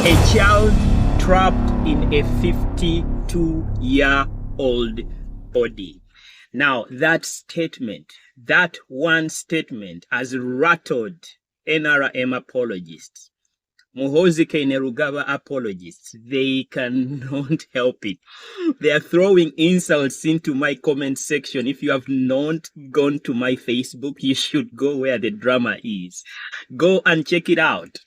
A child trapped in a 52-year-old body. Now, that statement, that one statement has rattled NRM apologists, Muhoozi Kainerugaba apologists. They cannot help it. They are throwing insults into my comment section. If you have not gone to my Facebook, you should go where the drama is. Go and check it out.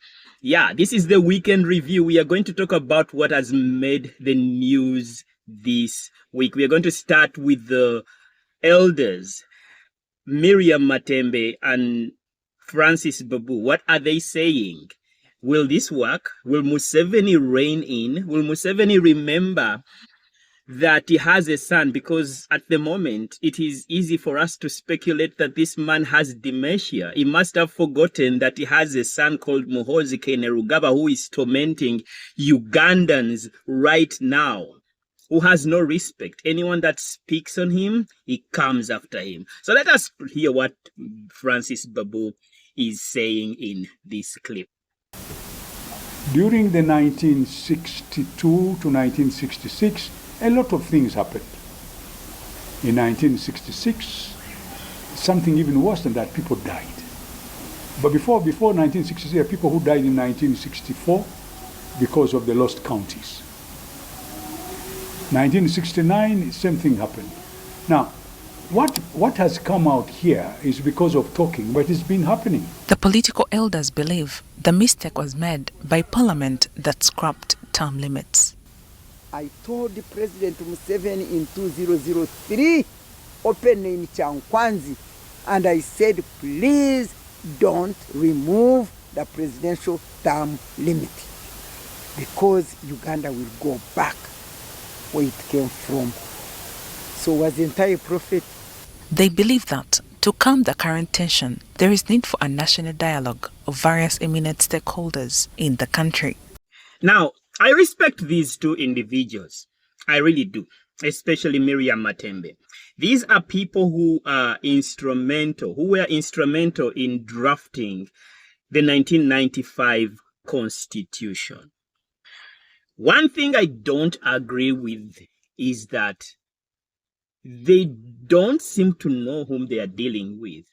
Yeah, this is the weekend review. We are going to talk about what has made the news this week. We are going to start with the elders, Miria Matembe and Francis Babu. What are they saying? Will this work? Will Museveni rein in? Will Museveni remember that he has a son? Because at the moment, it is easy for us to speculate that this man has dementia. He must have forgotten that he has a son called Muhoozi Kainerugaba who is tormenting Ugandans right now, who has no respect. Anyone that speaks on him, he comes after him. So let us hear what Francis Babu is saying in this clip. During the 1962 to 1966, a lot of things happened. In 1966, something even worse than that, people died. But before 1966, people who died in 1964 because of the lost counties. 1969, same thing happened. Now, what has come out here is because of talking, but it's been happening. The political elders believe the mistake was made by Parliament that scrapped term limits. I told the President Museveni in 2003, open in Chankwanzi, and I said, please don't remove the presidential term limit, because Uganda will go back where it came from. So was the entire prophet. They believe that to calm the current tension, there is need for a national dialogue of various eminent stakeholders in the country. Now, I respect these two individuals. I really do, especially Miria Matembe. These are people who were instrumental in drafting the 1995 Constitution. One thing I don't agree with is that they don't seem to know whom they are dealing with.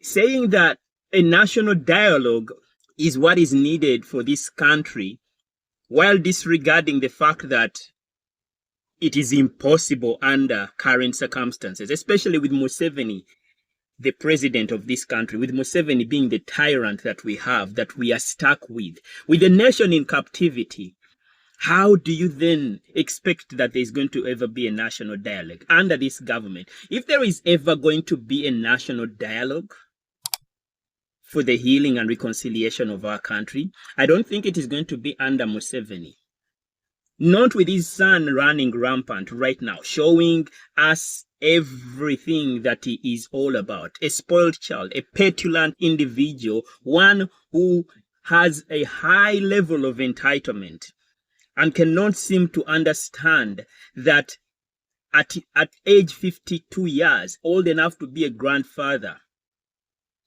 Saying that a national dialogue is what is needed for this country, while disregarding the fact that it is impossible under current circumstances, especially with Museveni, the president of this country, with Museveni being the tyrant that we have, that we are stuck with the nation in captivity. How do you then expect that there's going to ever be a national dialogue under this government? If there is ever going to be a national dialogue for the healing and reconciliation of our country, I don't think it is going to be under Museveni. Not with his son running rampant right now, showing us everything that he is all about. A spoiled child, a petulant individual, one who has a high level of entitlement, and cannot seem to understand that at age 52 years, old enough to be a grandfather,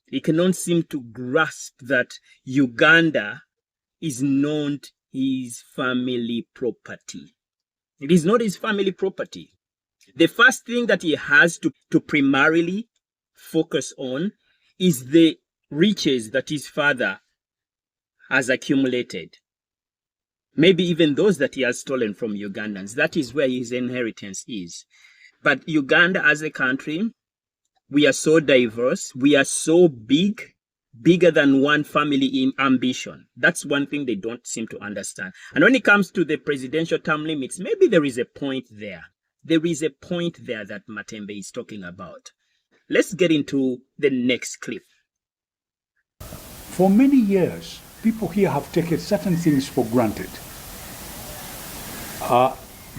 he cannot seem to grasp that Uganda is not his family property. It is not his family property. The first thing that he has to primarily focus on is the riches that his father has accumulated. Maybe even those that he has stolen from Ugandans. That is where his inheritance is. But Uganda as a country, we are so diverse. We are so big, bigger than one family in ambition. That's one thing they don't seem to understand. And when it comes to the presidential term limits, maybe there is a point there. There is a point there that Matembe is talking about. Let's get into the next clip. For many years, people here have taken certain things for granted.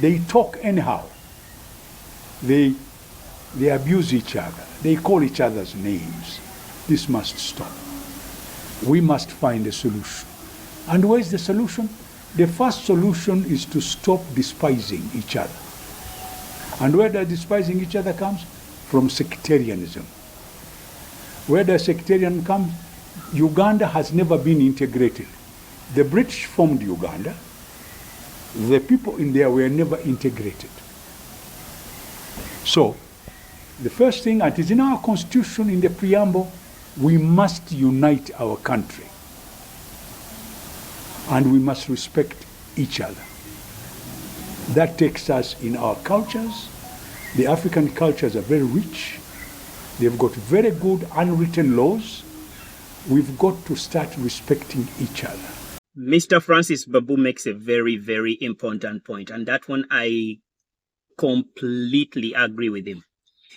They talk anyhow. They abuse each other. They call each other's names. This must stop. We must find a solution. And where is the solution? The first solution is to stop despising each other. And where does despising each other comes? From sectarianism. Where does sectarianism come? Uganda has never been integrated. The British formed Uganda. The people in there were never integrated. So, the first thing, and it is in our constitution, in the preamble, we must unite our country. And we must respect each other. That takes us in our cultures. The African cultures are very rich. They've got very good unwritten laws. We've got to start respecting each other. Mr. Francis Babu makes a very, very important point, and that one I completely agree with him.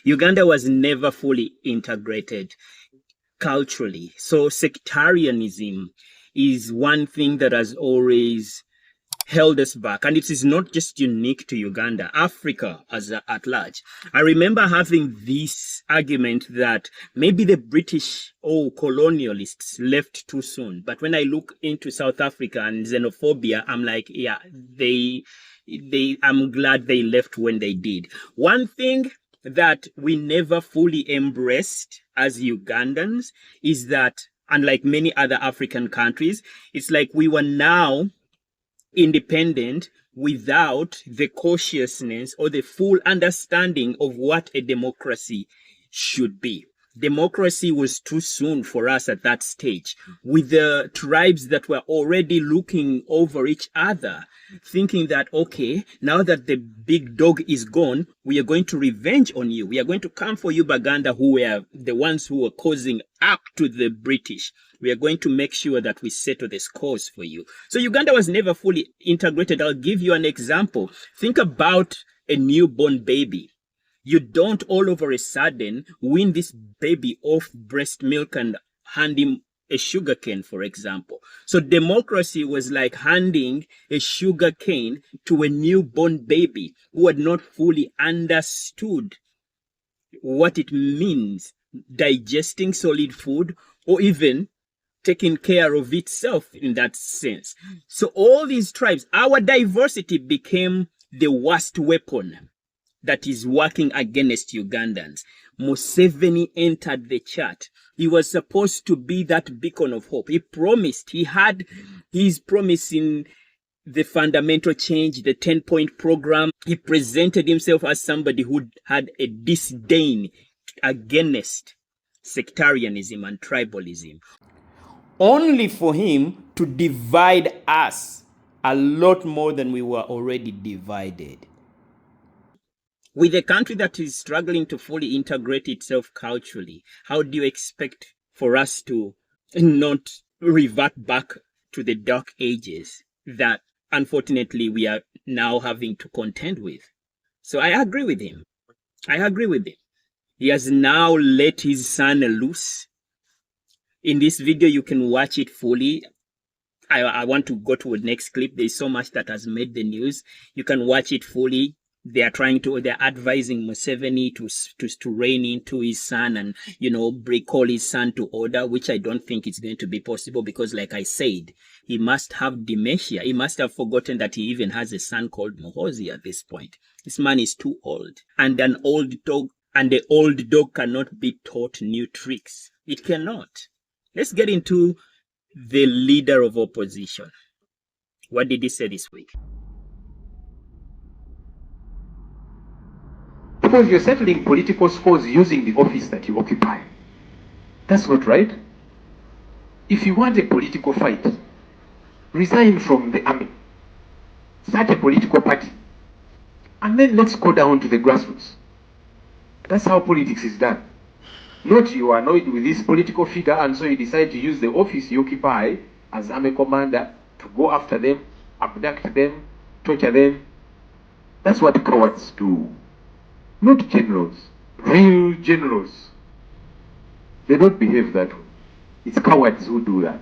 Uganda was never fully integrated culturally. So sectarianism is one thing that has always held us back. And it is not just unique to Uganda, Africa at large. I remember having this argument that maybe the British colonialists left too soon. But when I look into South Africa and xenophobia, I'm like, yeah, I'm glad they left when they did. One thing that we never fully embraced as Ugandans is that, unlike many other African countries, it's like we were now independent without the cautiousness or the full understanding of what a democracy should be. Democracy was too soon for us at that stage, with the tribes that were already looking over each other, thinking that, okay, now that the big dog is gone, we are going to revenge on you. We are going to come for you, Baganda, who were the ones who were causing up to the British. We are going to make sure that we settle the scores for you. So Uganda was never fully integrated. I'll give you an example. Think about a newborn baby. You don't all over a sudden wean this baby off breast milk and hand him a sugar cane, for example. So democracy was like handing a sugar cane to a newborn baby who had not fully understood what it means digesting solid food or even taking care of itself in that sense. So all these tribes, our diversity became the worst weapon that is working against Ugandans. Museveni entered the chat. He was supposed to be that beacon of hope. He promised, he had his promise in the fundamental change, the 10-point program. He presented himself as somebody who had a disdain against sectarianism and tribalism, only for him to divide us a lot more than we were already divided. With a country that is struggling to fully integrate itself culturally, how do you expect for us to not revert back to the dark ages that unfortunately we are now having to contend with? So I agree with him. He has now let his son loose. In this video, you can watch it fully. I want to go to the next clip. There's so much that has made the news. You can watch it fully. They're advising Museveni to rein into his son and, call his son to order, which I don't think it's going to be possible because, like I said, he must have dementia. He must have forgotten that he even has a son called Muhoozi at this point. This man is too old. And the old dog cannot be taught new tricks. It cannot. Let's get into the leader of opposition. What did he say this week? Because you're settling political scores using the office that you occupy. That's not right. If you want a political fight, resign from the army, start a political party, and then let's go down to the grassroots. That's how politics is done. Not you are annoyed with this political figure and so you decide to use the office you occupy as army commander to go after them, abduct them, torture them. That's what cowards do. Not generals. Real generals. They don't behave that way. It's cowards who do that.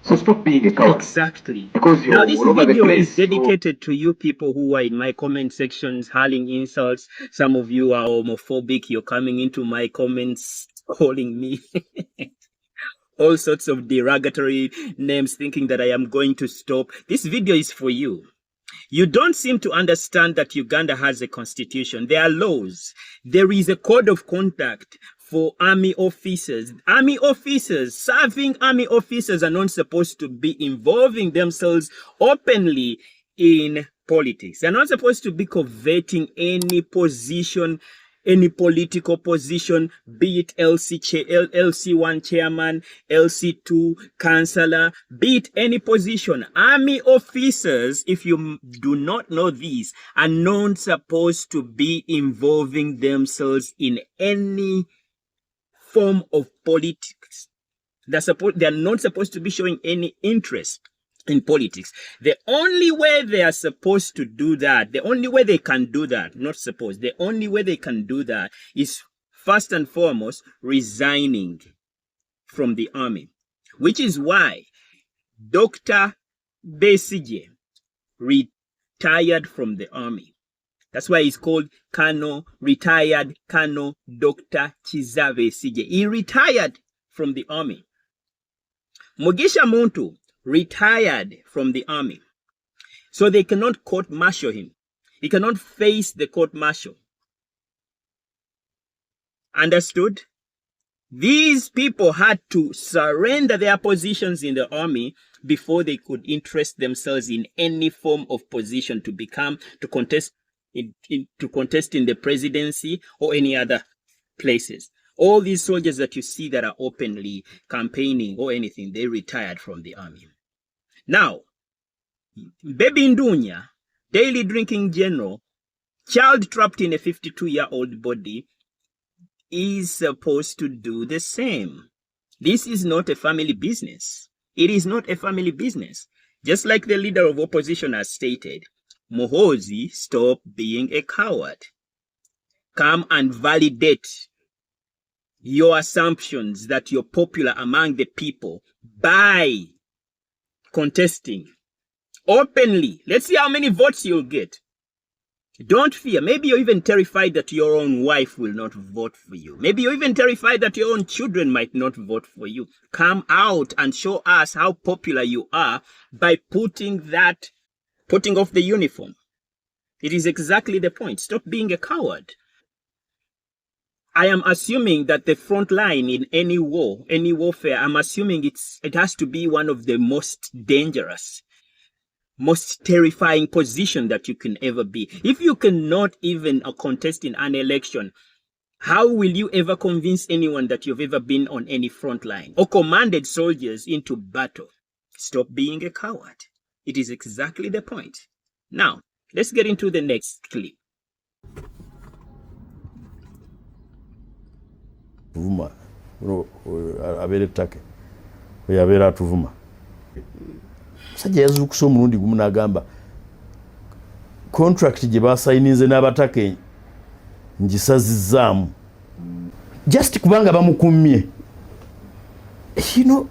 So stop being a coward. Exactly. Because you're now this all over the video place. is dedicated to you people who are in my comment sections hurling insults. Some of you are homophobic. You're coming into my comments calling me all sorts of derogatory names, thinking that I am going to stop. This video is for you. You don't seem to understand that Uganda has a constitution. There are laws. There is a code of conduct for army officers. Army officers, serving army officers are not supposed to be involving themselves openly in politics. They're not supposed to be coveting any position, any political position, be it LC1 chairman, LC2 councillor, be it any position. Army officers, if you do not know these, are not supposed to be involving themselves in any form of politics. They're not supposed to be showing any interest in politics. The only way they are supposed to do that, the only way they can do that, not supposed, the only way they can do that is first and foremost resigning from the army, which is why Dr. Besigye retired from the army. That's why he's called retired Colonel Dr. Kizza Besigye. He retired from the army. Mugisha Muntu retired from the army. So they cannot court-martial him. He cannot face the court-martial. Understood? These people had to surrender their positions in the army before they could interest themselves in any form of position to contest in the presidency or any other places. All these soldiers that you see that are openly campaigning or anything, they retired from the army. Now, Baby Ndunya, daily drinking general, child trapped in a 52-year-old body, is supposed to do the same. This is not a family business. It is not a family business. Just like the leader of opposition has stated, Muhoozi, stop being a coward. Come and validate your assumptions that you're popular among the people by contesting openly. Let's see how many votes you'll get. Don't fear. Maybe you're even terrified that your own wife will not vote for you. Maybe you're even terrified that your own children might not vote for you. Come out and show us how popular you are by putting off the uniform. It is exactly the point. Stop being a coward. I am assuming that the front line in any war, any warfare, I'm assuming it has to be one of the most dangerous, most terrifying position that you can ever be. If you cannot even contest in an election, how will you ever convince anyone that you've ever been on any front line or commanded soldiers into battle? Stop being a coward. It is exactly the point. Now, let's get into the next clip. Tuvuma abere take yabera atuvuma sajja yazukusa omulundi gumu n'agamba contract gye basayinize n'abatake ngisazizaamu just kubanga bamukumye.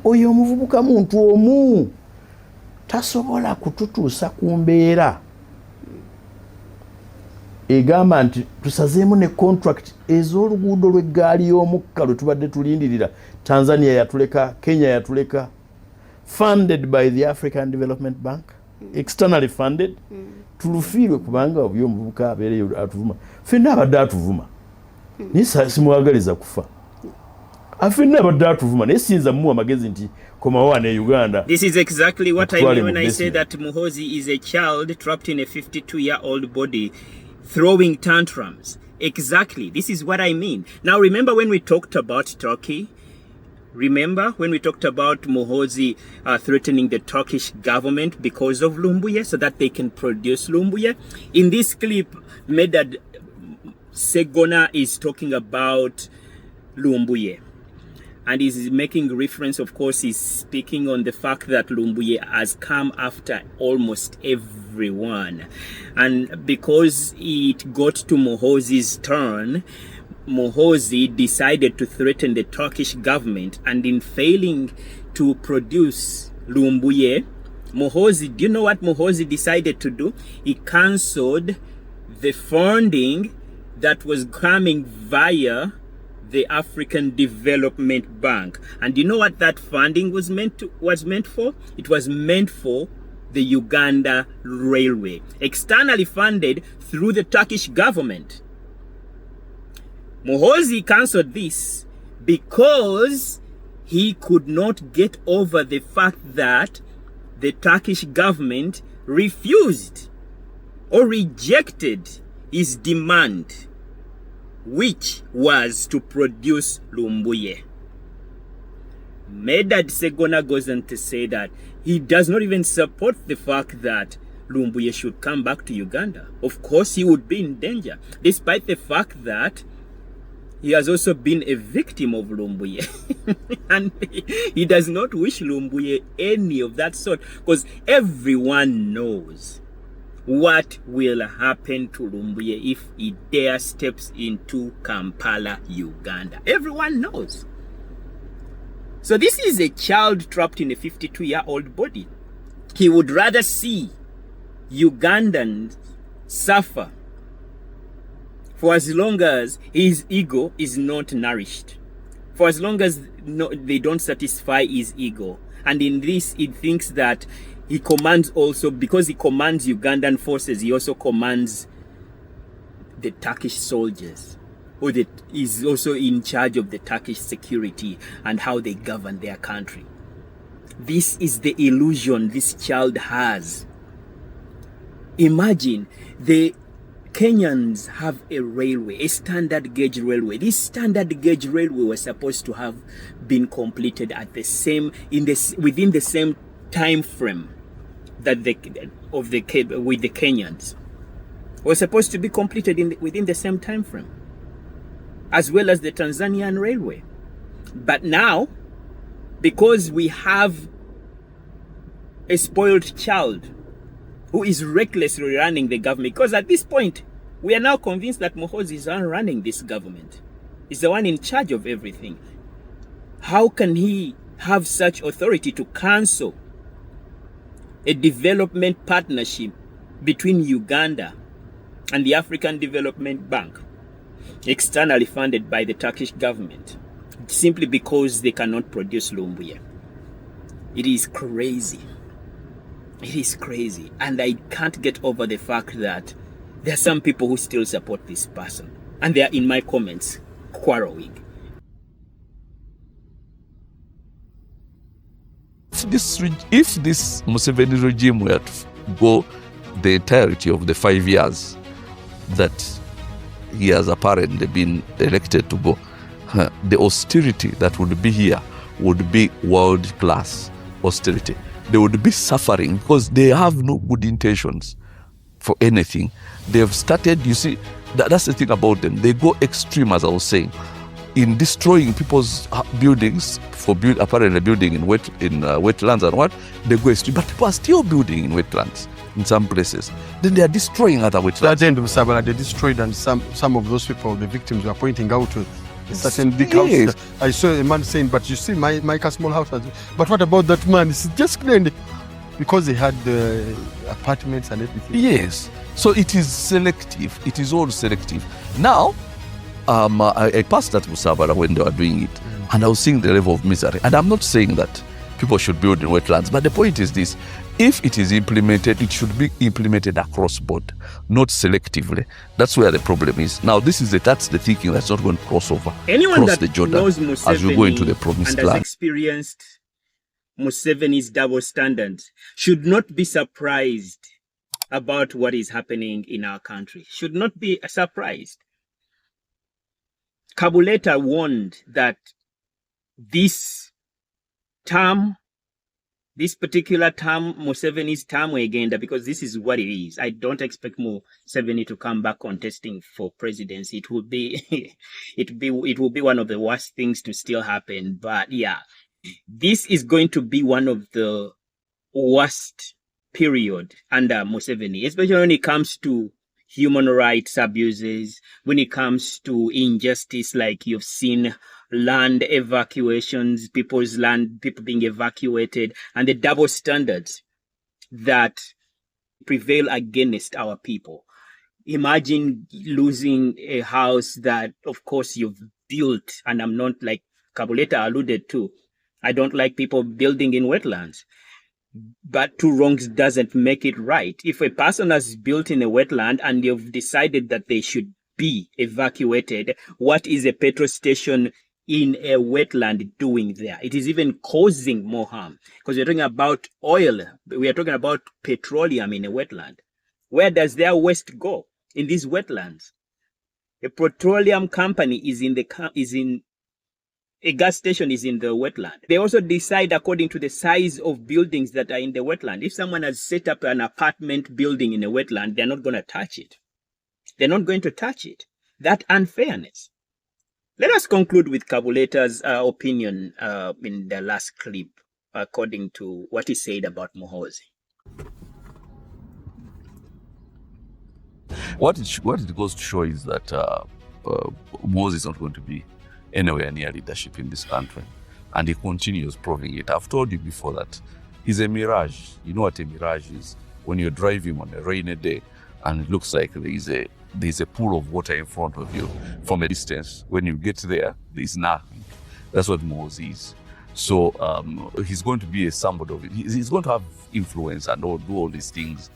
Oyo omuvubuka muntu omu tasobola kututuusa ku mbeera egamba nti tusazeemu ne contract ez'oluguudo lw'eggaali y'omukka lwe tubadde tulindirira. Tanzania yatuleka, Kenya yatuleka, funded by the African Development Bank, externally funded. Tulufiirwe kubanga obuyo omuvubuka abeereyo atuvuma. Ffenna abadde atuvuma naye simuwagaliza kufa. Afenna abadde atuvuma naye siyinza mumuwa magezi nti komawo ne Uganda. This is exactly what I mean when I say that Muhoozi is a child trapped in a 52-year-old body throwing tantrums. Exactly. This is what I mean. Now, remember when we talked about Turkey? Remember when we talked about Muhoozi threatening the Turkish government because of Lumbuye so that they can produce Lumbuye? In this clip, Medad Segona is talking about Lumbuye. And he's making reference, of course, he's speaking on the fact that Lumbuye has come after almost everyone. And because it got to Muhoozi's turn, Muhoozi decided to threaten the Turkish government. And in failing to produce Lumbuye, do you know what Muhoozi decided to do? He cancelled the funding that was coming via the African Development Bank. And you know what that funding was meant for? It was meant for the Uganda Railway, externally funded through the Turkish government. Muhoozi cancelled this because he could not get over the fact that the Turkish government refused or rejected his demand, which was to produce Lumbuye. Medad Segona goes on to say that he does not even support the fact that Lumbuye should come back to Uganda. Of course, he would be in danger, despite the fact that he has also been a victim of Lumbuye. And he does not wish Lumbuye any of that sort, because everyone knows what will happen to Lumbuye if he dare steps into Kampala, Uganda. Everyone knows. So this is a child trapped in a 52-year-old body. He would rather see Ugandans suffer for as long as his ego is not nourished, for as long as they don't satisfy his ego. And in this, he thinks that he commands also, because he commands Ugandan forces, he also commands the Turkish soldiers, or that is also in charge of the Turkish security and how they govern their country. This is the illusion this child has. Imagine the Kenyans have a railway, a standard gauge railway. This standard gauge railway was supposed to have been completed at within the same time frame that with the Kenyans. Was supposed to be completed within the same time frame, as well as the Tanzanian railway. But now, because we have a spoiled child who is recklessly running the government, because at this point, we are now convinced that Muhoozi is running this government. He's the one in charge of everything. How can he have such authority to cancel a development partnership between Uganda and the African Development Bank, externally funded by the Turkish government, simply because they cannot produce Lumbuye? It is crazy. It is crazy. And I can't get over the fact that there are some people who still support this person, and they are in my comments quarreling. If this Museveni regime were to go the entirety of the 5 years that he has apparently been elected to go, the austerity that would be here would be world-class austerity. They would be suffering because they have no good intentions for anything. They've started, you see, that's the thing about them. They go extreme, as I was saying, in destroying people's buildings for apparently building in wetlands and what. They go extreme, but people are still building in wetlands in some places. Then they are destroying other wetlands. At the end of Sabana, they destroyed, and some of those people, the victims, were pointing out to a certain big house. I saw a man saying, but you see, my small house. But what about that man? It's just clearly because they had the apartments and everything. Yes. So it is selective. It is all selective. Now, I passed that Musabara when they were doing it, and I was seeing the level of misery. And I'm not saying that people should build in wetlands, but the point is this: if it is implemented, it should be implemented across board, not selectively. That's where the problem is. Now, that's the thinking that's not going to cross over. Anyone cross that the Jordan knows Museveni as we go into the promised and has land. experienced Museveni's double standards should not be surprised about what is happening in our country. Should not be surprised. Kabuleta warned that this particular term, Museveni's term again, because this is what it is. I don't expect Museveni to come back contesting for presidency. It will be, it will be one of the worst things to still happen. But yeah, this is going to be one of the worst period under Museveni, especially when it comes to human rights abuses, when it comes to injustice, like you've seen land evacuations, people being evacuated, and the double standards that prevail against our people. Imagine losing a house that, of course, you've built, and I'm not, like Kabuleta alluded to, I don't like people building in wetlands. But two wrongs doesn't make it right. If a person has built in a wetland and you've decided that they should be evacuated, what is a petrol station in a wetland doing there? It is even causing more harm, because we're talking about oil. We are talking about petroleum in a wetland. Where does their waste go? In these wetlands. A petroleum company is in a gas station is in the wetland. They also decide according to the size of buildings that are in the wetland. If someone has set up an apartment building in a wetland, they're not going to touch it. They're not going to touch it. That unfairness. Let us conclude with Kabuleta's opinion in the last clip, according to what he said about Muhoozi. What it goes to show is that Muhoozi is not going to be anywhere near leadership in this country, and he continues proving it. I've told you before that he's a mirage. You know what a mirage is? When you're driving on a rainy day and it looks like there's a pool of water in front of you from a distance. When you get there, there's nothing. That's what Muhoozi is. So he's going to be somebody. He's going to have influence and do all these things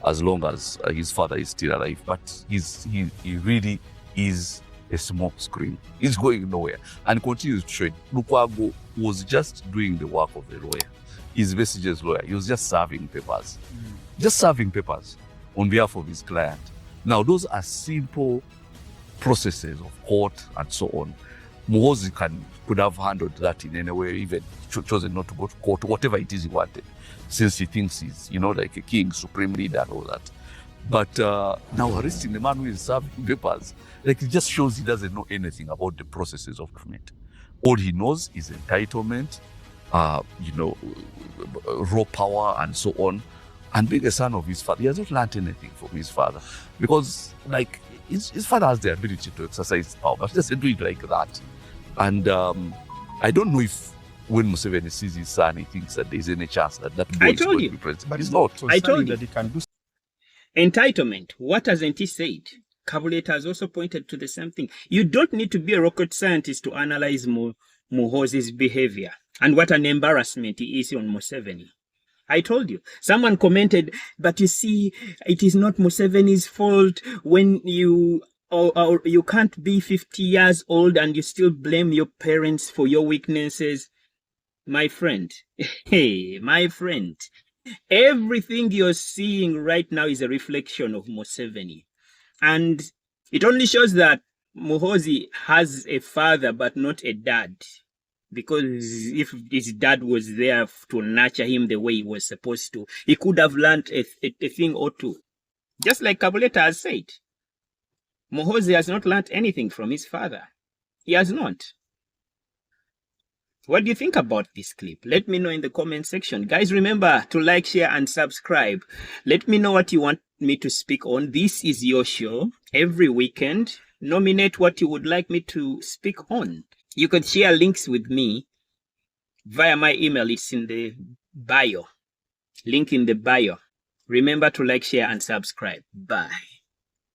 as long as his father is still alive. But he really is a smoke screen. He's going nowhere and continues to trade. Lukwago was just doing the work of the lawyer. He's Vestige's lawyer. He was just serving papers. Just serving papers on behalf of his client. Now, those are simple processes of court and so on. Muhoozi could have handled that in any way, even chosen not to go to court, whatever it is he wanted, since he thinks he's, like a king, supreme leader and all that. But now arresting the man who is serving papers, it just shows he doesn't know anything about the processes of government. All he knows is entitlement, raw power and so on. And being a son of his father, he has not learned anything from his father, because his father has the ability to exercise power, but he doesn't do it like that. And I don't know if when Museveni sees his son, he thinks that there's any chance that boy is going to be president. But he's not. I told you that he can do entitlement. What hasn't he said? Kabuleta has also pointed to the same thing. You don't need to be a rocket scientist to analyze Muhoozi's behavior and what an embarrassment he is on Museveni. I told you. Someone commented, but you see, it is not Museveni's fault when you can't be 50 years old and you still blame your parents for your weaknesses. My friend, my friend, everything you're seeing right now is a reflection of Museveni. And it only shows that Muhoozi has a father but not a dad. Because if his dad was there to nurture him the way he was supposed to, he could have learned a thing or two. Just like Kabuleta has said, Muhoozi has not learned anything from his father. He has not. What do you think about this clip? Let me know in the comment section. Guys, remember to like, share, and subscribe. Let me know what you want me to speak on. This is your show. Every weekend, nominate what you would like me to speak on. You can share links with me via my email. It's in the bio. Link in the bio. Remember to like, share, and subscribe. Bye.